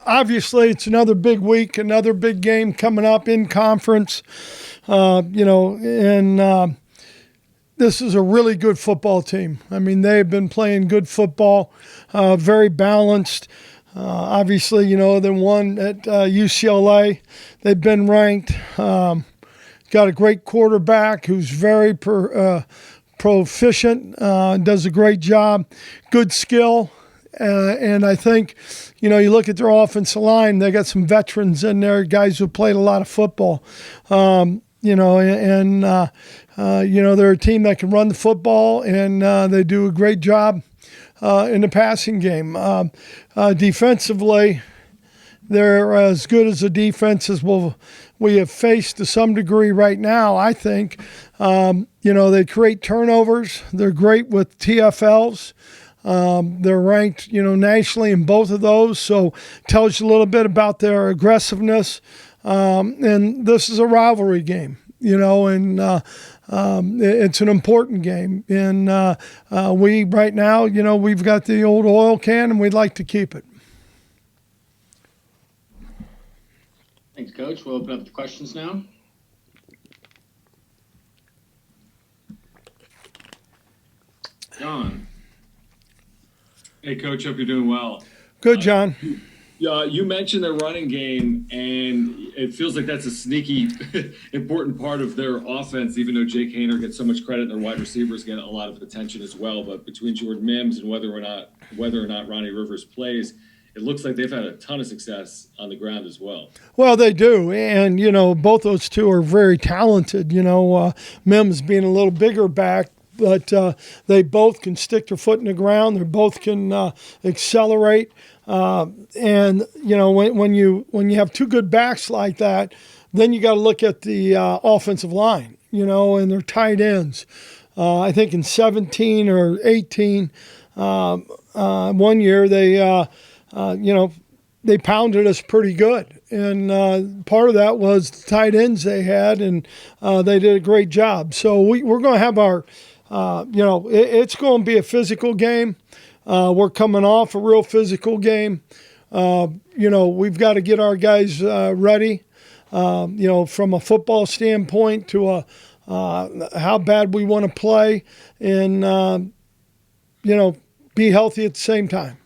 Obviously, it's another big week, another big game coming up in conference. This is a really good football team. I mean, they've been playing good football, very balanced. Obviously, they won at UCLA. They've been ranked. Got a great quarterback who's very proficient, does a great job, good skill. And I think, you look at their offensive line, they got some veterans in there, guys who played a lot of football. They're a team that can run the football, and they do a great job in the passing game. Defensively, they're as good as a defense as we have faced to some degree right now, I think. They create turnovers. They're great with TFLs. They're ranked, nationally in both of those, so tells you a little bit about their aggressiveness. And this is a rivalry game, and it's an important game. And we right now, we've got the old oil can, and we'd like to keep it. Thanks, Coach. We'll open up the questions now. John. Hey, Coach, hope you're doing well. Good, John. You mentioned their running game, and it feels like that's a sneaky, important part of their offense, even though Jake Haener gets so much credit and their wide receivers get a lot of attention as well. But between Jordan Mims and whether or not Ronnie Rivers plays, it looks like they've had a ton of success on the ground as well. Well, they do. And, both those two are very talented. Mims being a little bigger back, but they both can stick their foot in the ground. They both can accelerate. And when you have two good backs like that, then you got to look at the offensive line, and their tight ends. I think in 17 or 18, 1 year they pounded us pretty good. And part of that was the tight ends they had, and they did a great job. So we're going to have our, it's going to be a physical game. We're coming off a real physical game. We've got to get our guys ready, from a football standpoint to how bad we want to play and, be healthy at the same time.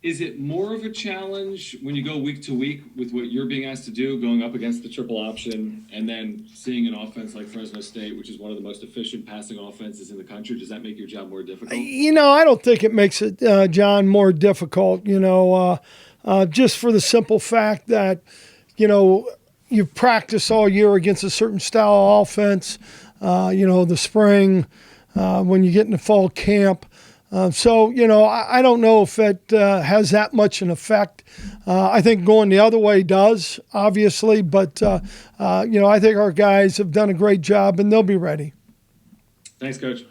Is it more of a challenge when you go week to week with what you're being asked to do, going up against the triple option, and then seeing an offense like Fresno State, which is one of the most efficient passing offenses in the country? Does that make your job more difficult? I don't think it makes it, John, more difficult, just for the simple fact that, you've practiced all year against a certain style of offense, the spring, when you get into fall camp. I don't know if it has that much an effect. I think going the other way does, obviously, but, I think our guys have done a great job and they'll be ready. Thanks, Coach.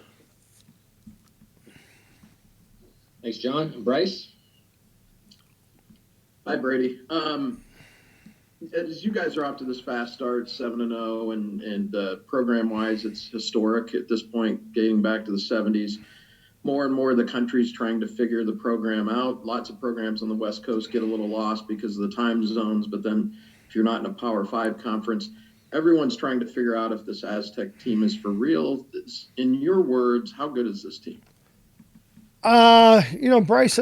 Thanks, John. Bryce? Hi, Brady. As you guys are off to this fast start, 7-0, and program-wise, it's historic at this point, dating back to the 70s. More and more the country's trying to figure the program out. Lots of programs on the West Coast get a little lost because of the time zones, but then if you're not in a Power 5 conference, everyone's trying to figure out if this Aztec team is for real. In your words, how good is this team? Bryce,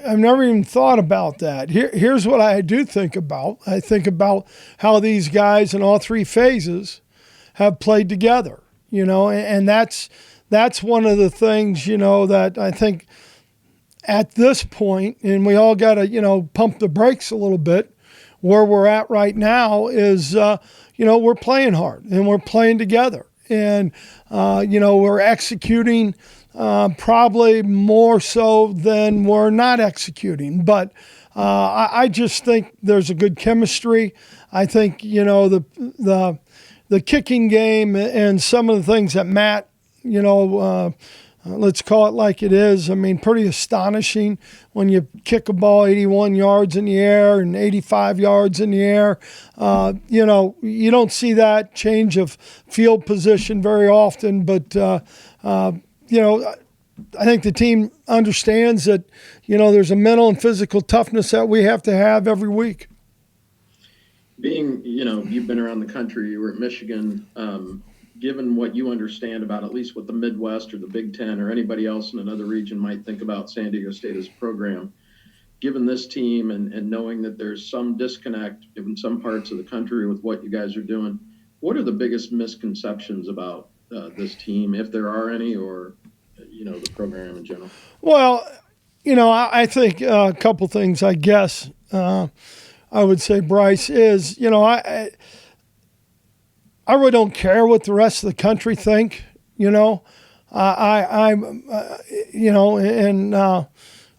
I've never even thought about that. Here's what I do think about. I think about how these guys in all three phases have played together, and that's one of the things, that I think at this point, and we all got to, pump the brakes a little bit, where we're at right now is, we're playing hard and we're playing together. And, we're executing probably more so than we're not executing. But I just think there's a good chemistry. I think, the kicking game and some of the things that Matt, let's call it like it is. I mean, pretty astonishing when you kick a ball 81 yards in the air and 85 yards in the air. You don't see that change of field position very often, but, I think the team understands that, there's a mental and physical toughness that we have to have every week. Being, you've been around the country, you were at Michigan, given what you understand about at least what the Midwest or the Big Ten or anybody else in another region might think about San Diego State as a program, given this team and knowing that there's some disconnect in some parts of the country with what you guys are doing, what are the biggest misconceptions about this team, if there are any, or, the program in general? Well, I think a couple things, I guess, I would say, Bryce, is, I really don't care what the rest of the country think,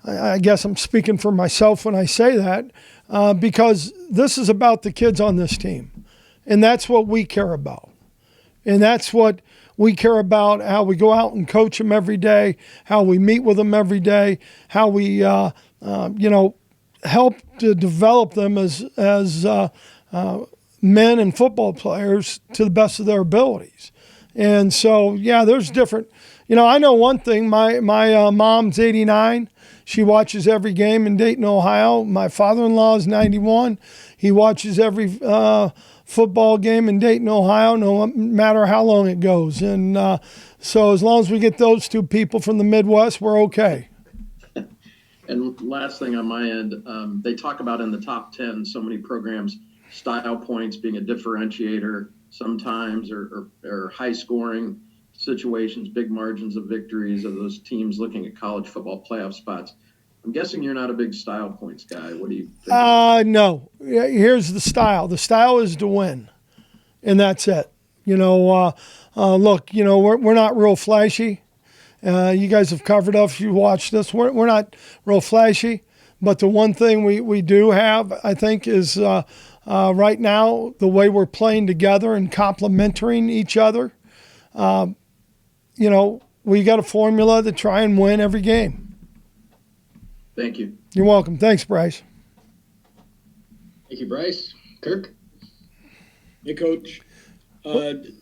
I guess I'm speaking for myself when I say that, because this is about the kids on this team, and that's what we care about. And that's what we care about, how we go out and coach them every day, how we meet with them every day, how we, help to develop them as men and football players to the best of their abilities. And so, there's different, I know one thing, my mom's 89. She watches every game in Dayton, Ohio. My father-in-law is 91. He watches every football game in Dayton, Ohio, no matter how long it goes. And so as long as we get those two people from the Midwest, we're okay. And last thing on my end, they talk about in the top 10, so many programs, style points being a differentiator sometimes, or high scoring situations, big margins of victories of those teams looking at college football playoff spots. I'm guessing you're not a big style points guy. What do you think? No. Here's the style. The style is to win, and that's it. Look, we're not real flashy. You guys have covered us. You watched this. We're not real flashy, but the one thing we do have, I think, is right now the way we're playing together and complementing each other. We got a formula to try and win every game. Thank you. You're welcome. Thanks, Bryce. Thank you, Bryce. Kirk? Hey, Coach. The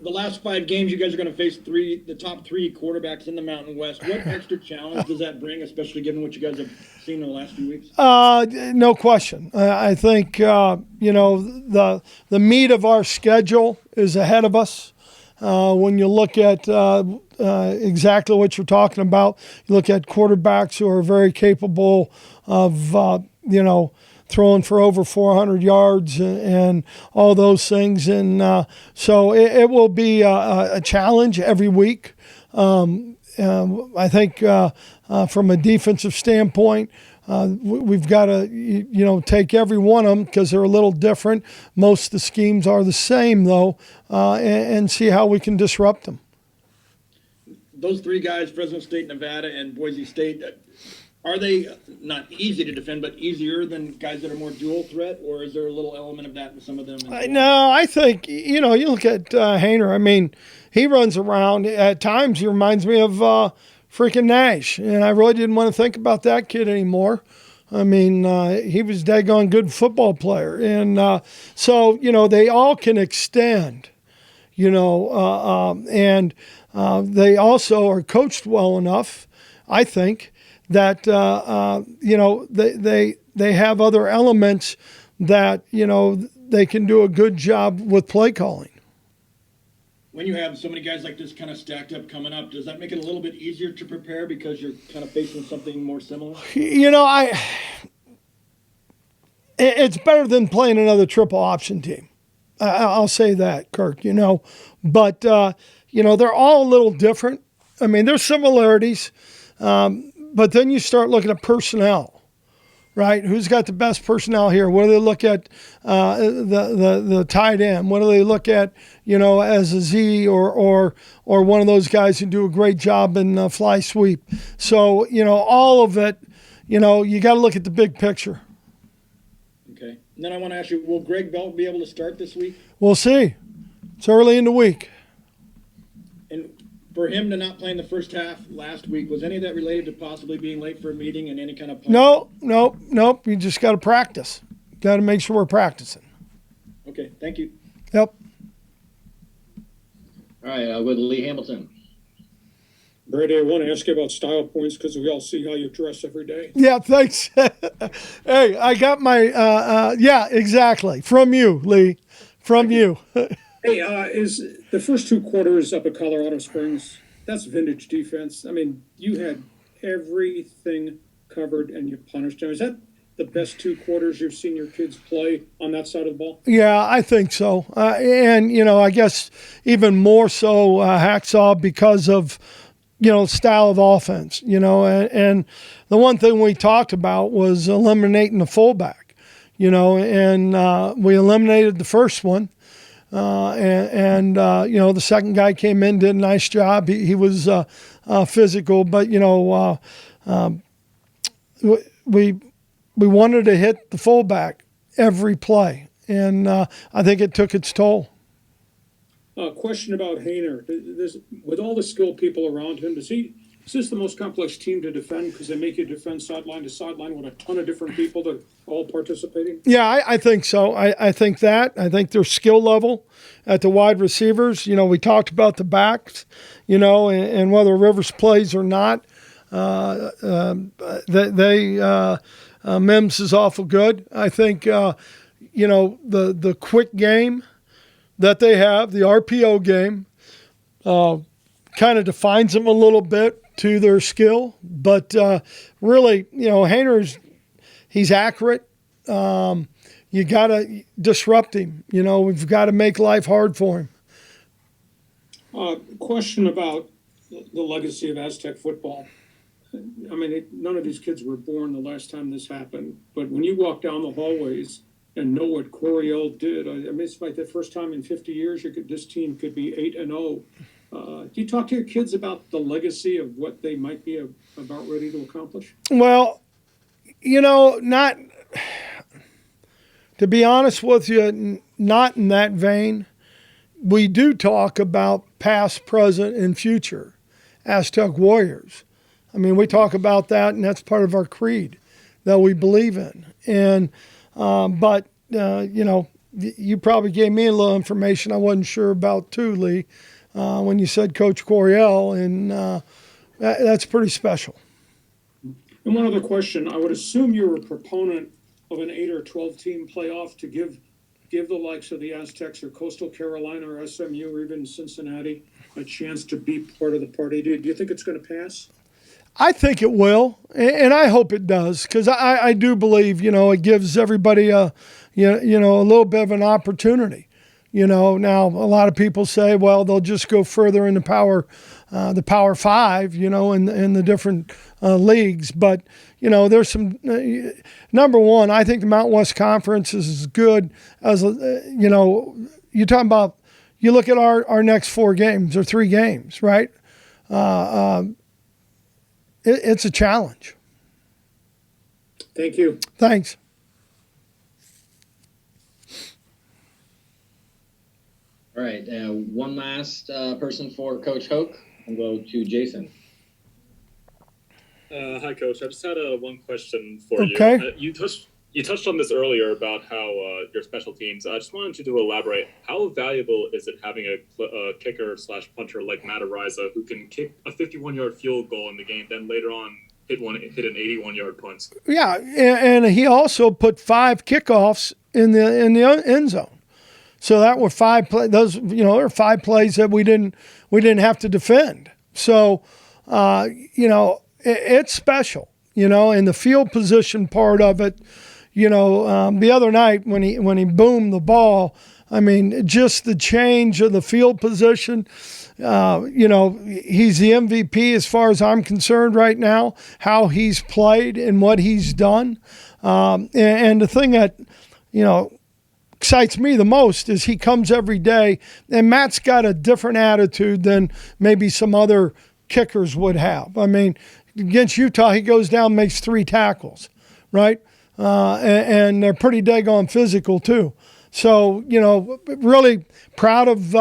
last 5 games, you guys are going to face the top 3 quarterbacks in the Mountain West. What extra challenge does that bring, especially given what you guys have seen in the last few weeks? No question. I think the meat of our schedule is ahead of us. When you look at exactly what you're talking about, you look at quarterbacks who are very capable of throwing for over 400 yards and all those things. And so it will be a challenge every week. I think from a defensive standpoint, we've got to, take every one of them because they're a little different. Most of the schemes are the same, though, and see how we can disrupt them. Those 3 guys, Fresno State, Nevada, and Boise State, are they not easy to defend, but easier than guys that are more dual threat, or is there a little element of that with some of them? No, I think, you look at Hainer. I mean, he runs around. At times, he reminds me of freaking Nash, and I really didn't want to think about that kid anymore. I mean, he was a daggone good football player. And so, they all can extend, and they also are coached well enough, I think, that, they have other elements that, they can do a good job with play calling. When you have so many guys like this kind of stacked up coming up, does that make it a little bit easier to prepare because you're kind of facing something more similar? It's better than playing another triple option team. I'll say that, Kirk, but, they're all a little different. I mean, there's similarities, but then you start looking at personnel, right? Who's got the best personnel here? What do they look at the tight end? What do they look at, as a Z or one of those guys who do a great job in fly sweep? So, all of it, you got to look at the big picture. Okay. And then I want to ask you, will Greg Belt be able to start this week? We'll see. It's early in the week. And for him to not play in the first half last week, was any of that related to possibly being late for a meeting and any kind of punishment? Nope. You just got to practice. Got to make sure we're practicing. Okay, thank you. Yep. All right, with Lee Hamilton. Brady, I want to ask you about style points because we all see how you dress every day. Yeah, thanks. Hey, I got my, yeah, exactly. From you, Lee. From you. Hey, is the first 2 quarters up at Colorado Springs, that's vintage defense. I mean, you had everything covered and you punished them. Is that the best 2 quarters you've seen your kids play on that side of the ball? Yeah, I think so. And, I guess even more so, Hacksaw, because of, style of offense, and the one thing we talked about was eliminating the fullback, and we eliminated the first one. The second guy came in, did a nice job. He was physical, but, we wanted to hit the fullback every play, and I think it took its toll. Question about Hayner. With all the skilled people around him, is this the most complex team to defend because they make you defend sideline to sideline with a ton of different people that all participating? Yeah, I think so. I think that. I think their skill level at the wide receivers. We talked about the backs, and whether Rivers plays or not. Mims is awful good. I think, the quick game that they have, the RPO game, kind of defines them a little bit to their skill. But really, Hayner's, he's accurate. You got to disrupt him. We've got to make life hard for him. Question about the legacy of Aztec football. I mean, none of these kids were born the last time this happened. But when you walk down the hallways and know what Coryell did, I mean, it's like the first time in 50 years this team could be 8-0. Do you talk to your kids about the legacy of what they might be about ready to accomplish? Well, not to be honest with you, not in that vein. We do talk about past, present, and future Aztec Warriors. I mean, we talk about that, and that's part of our creed that we believe in. And but you probably gave me a little information I wasn't sure about too, Lee, when you said Coach Coryell, and that's pretty special. And one other question: I would assume you're a proponent of an 8 or 12 team playoff to give the likes of the Aztecs or Coastal Carolina or SMU or even Cincinnati a chance to be part of the party. Do you think it's going to pass? I think it will, and I hope it does, because I do believe, it gives everybody a little bit of an opportunity. Now a lot of people say, well, they'll just go further in the Power 5, in the different leagues. But, there's some, number one, I think the Mountain West Conference is as good as, you're talking about, you look at our next 4 games or 3 games, right? It's a challenge. Thank you. Thanks. All right, one last person for Coach Hoke. We'll go to Jason. Hi, Coach. I just had one question for Okay. you. You touched on this earlier about how your special teams. I just wanted you to elaborate. How valuable is it having a kicker/punter like Matt Ariza who can kick a 51-yard field goal in the game, then later on hit an 81-yard punt? Yeah, and he also put 5 kickoffs in the end zone. So that were 5 plays. Those, there are 5 plays that we didn't have to defend. So, it's special. And the field position part of it. The other night when he boomed the ball, I mean, just the change of the field position. He's the MVP as far as I'm concerned right now. How he's played and what he's done, and the thing that excites me the most is he comes every day, and Matt's got a different attitude than maybe some other kickers would have. I mean, against Utah, he goes down, makes 3 tackles, right? And they're pretty daggone physical too. So, really proud of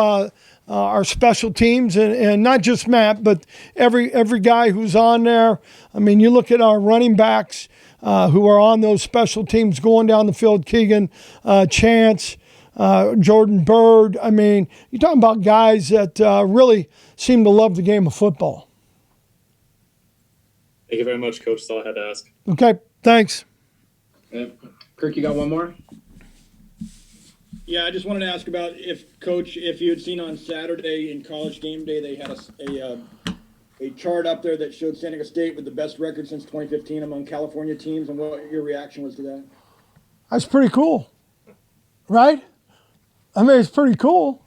our special teams, and not just Matt, but every guy who's on there. I mean, you look at our running backs who are on those special teams going down the field, Keegan, Chance, Jordan Bird. I mean, you're talking about guys that really seem to love the game of football. Thank you very much, Coach. That's all I had to ask. Okay, thanks. Kirk, you got one more? Yeah, I just wanted to ask about Coach, if you had seen on Saturday in College Game Day, they had a chart up there that showed San Diego State with the best record since 2015 among California teams, and what your reaction was to that. That's pretty cool, right? I mean, it's pretty cool.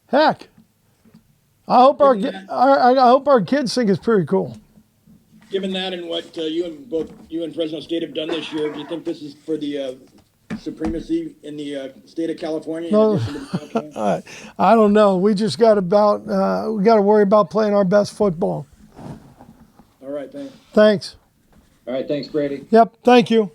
Heck, I hope I hope our kids think it's pretty cool. Given that and what you and Fresno State have done this year, do you think this is for the supremacy in the state of California? No, I don't know. We just got we got to worry about playing our best football. All right, thanks. Thanks. All right, thanks, Brady. Yep, thank you.